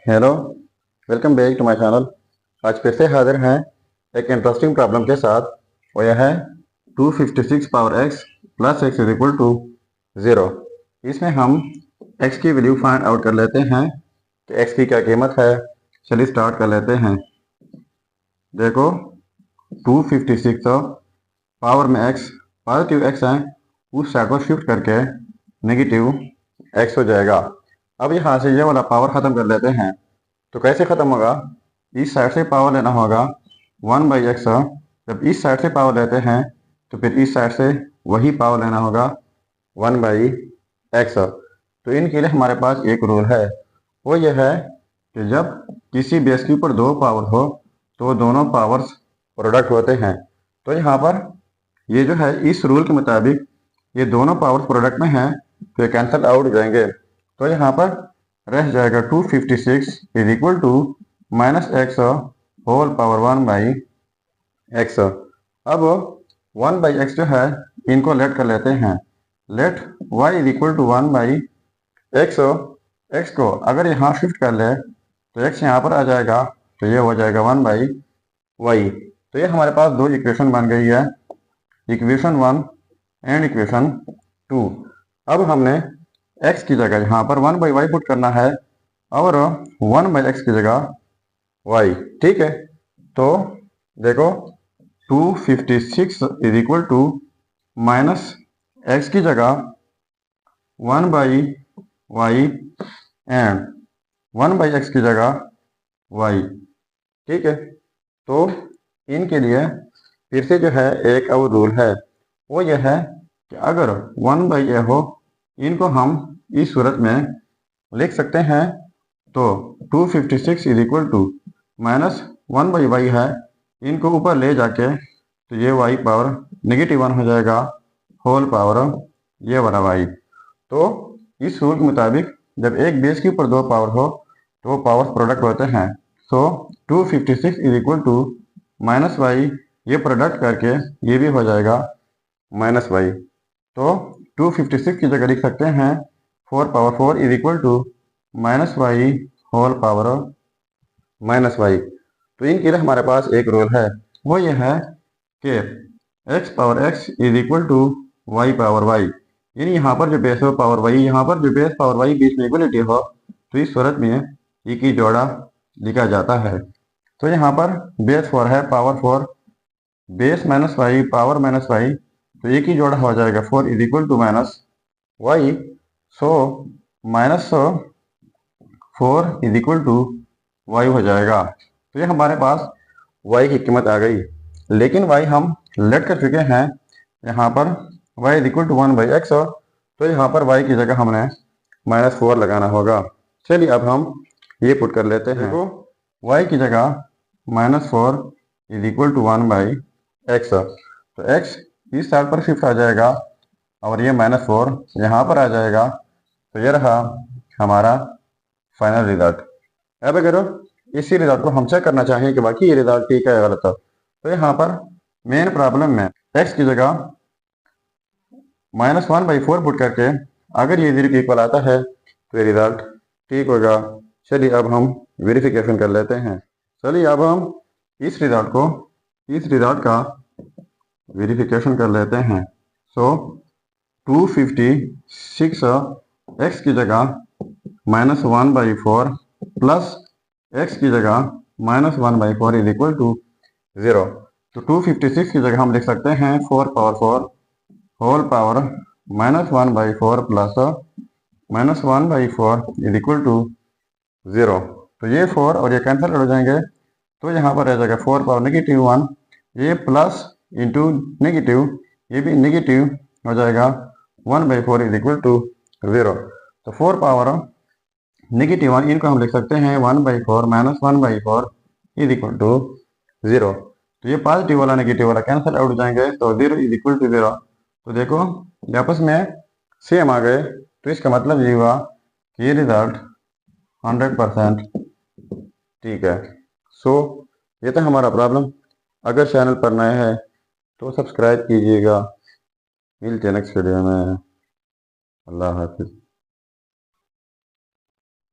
Hello, welcome back to my channel. आज फिर से हाजिर हैं एक इंटरेस्टिंग प्रॉब्लम के साथ। वो यह है 256 power x plus X is equal to 0। इसमें हम x की वैल्यू फाइंड आउट कर लेते हैं कि x की क्या कीमत है। चलिए स्टार्ट कर लेते हैं। देखो 256 पावर में x पॉजिटिव x है, उस साइड को शिफ्ट करके नेगेटिव x हो जाएगा। अब यहाँ से ये वाला पावर ख़त्म कर लेते हैं। तो कैसे ख़त्म होगा? इस साइड से पावर लेना होगा 1/x। जब इस साइड से पावर लेते हैं तो फिर इस साइड से वही पावर लेना होगा 1/x। तो इनके लिए हमारे पास एक रूल है, वो यह है कि जब किसी बेस के ऊपर दो पावर हो तो दोनों पावर्स प्रोडक्ट होते हैं। तो यहाँ पर ये जो है इस रूल के मुताबिक ये दोनों पावर्स प्रोडक्ट में हैं, तो ये कैंसल आउट हो जाएंगे। तो यहाँ पर रह जाएगा 256 is equal to minus X whole power 1/x। अब 1/x जो है इनको लेट कर लेते हैं। Let y is equal to 1/x। x को अगर यहाँ शिफ्ट कर ले तो x यहाँ पर आ जाएगा, तो ये हो जाएगा 1/y। तो ये हमारे पास दो इक्वेशन बन गई है, इक्वेशन 1 एंड इक्वेशन 2। अब हमने x की जगह यहाँ पर 1/y पुट करना है और 1/x की जगह y। ठीक है, तो देखो 256 is equal to minus X की जगह 1/y एंड 1/x की जगह y। ठीक है, तो इनके लिए फिर से जो है एक और रूल है, वो यह है कि अगर 1/a हो, इनको हम इस सूरत में लिख सकते हैं। तो 256 is equal to minus 1/y है, इनको ऊपर ले जाके तो ये y पावर -1 हो जाएगा होल पावर ये वाला y। तो इस रूल के मुताबिक जब एक बेस के ऊपर दो पावर हो तो वो पावर्स प्रोडक्ट होते हैं। So 256 is equal to minus y, ये प्रोडक्ट करके ये भी हो जाएगा माइनस y। तो 256 की जगह लिख सकते हैं 4 power 4 is equal to minus y whole power minus y। तो इनके लिए हमारे पास एक रूल है, वो ये है कि x power x is equal to y power y। यानी यहाँ पर जो बेस हो पावर y, यहाँ पर जो बेस पावर y बीच में इक्वलिटी हो, तो इस सूरत में e की जोड़ा लिखा जाता है। तो यहाँ पर बेस 4 है, power 4, base minus y power minus y, तो एक ही जोड़ा हो जाएगा 4 is equal to minus y। So minus 4 is equal to y हो जाएगा। तो ये हमारे पास y की कीमत आ गई, लेकिन y हम लेट कर चुके हैं यहाँ पर y is equal to 1/x। तो यहाँ पर y की जगह हमने -4 लगाना होगा। चलिए अब हम ये पुट कर लेते हैं। देखो y की जगह -4 इज इक्वल टू 1/x। तो x इस साइड पर शिफ्ट आ जाएगा और ये -4 यहाँ पर आ जाएगा। तो ये रहा हमारा फाइनल रिजल्ट। अब अगर इसी रिजल्ट को हम चेक करना चाहें कि बाकी ये रिजल्ट ठीक है या गलत है, तो यहाँ पर मेन प्रॉब्लम में x की जगह -1/4 पुट करके अगर ये 0 के इक्वल आता है तो ये रिजल्ट ठीक होगा। चलिए अब हम वेरिफिकेशन कर लेते हैं। चलिए अब हम इस रिजल्ट का वेरिफिकेशन कर लेते हैं। सो 256 x की जगह -1/4 प्लस x की जगह -1/4 इज इक्वल टू 0। तो 256 की जगह हम लिख सकते हैं 4 power 4 whole power -1/4 plus -1/4 is equal to 0। तो ये 4 और ये कैंसिल हो जाएंगे, तो यहाँ पर रह जाएगा 4 पावर -1, ये प्लस इंटू नेगेटिव, ये भी नेगेटिव हो जाएगा 1/4 इज इक्वल टू 0। तो 4 पावर -1 इनको हम लिख सकते हैं 1/4 -1/4 इज इक्वल टू 0। तो ये पॉजिटिव वाला नेगेटिव वाला कैंसिल आउट हो जाएंगे, तो 0 इज इक्वल टू 0। तो देखो ये आपस में सेम आ गए, तो इसका मतलब ये हुआ कि ये रिजल्ट 100% ठीक है। सो ये था हमारा प्रॉब्लम। अगर चैनल पर नए हैं तो सब्सक्राइब कीजिएगा। मिलते हैं नेक्स्ट वीडियो में। अल्लाह हाफिज़।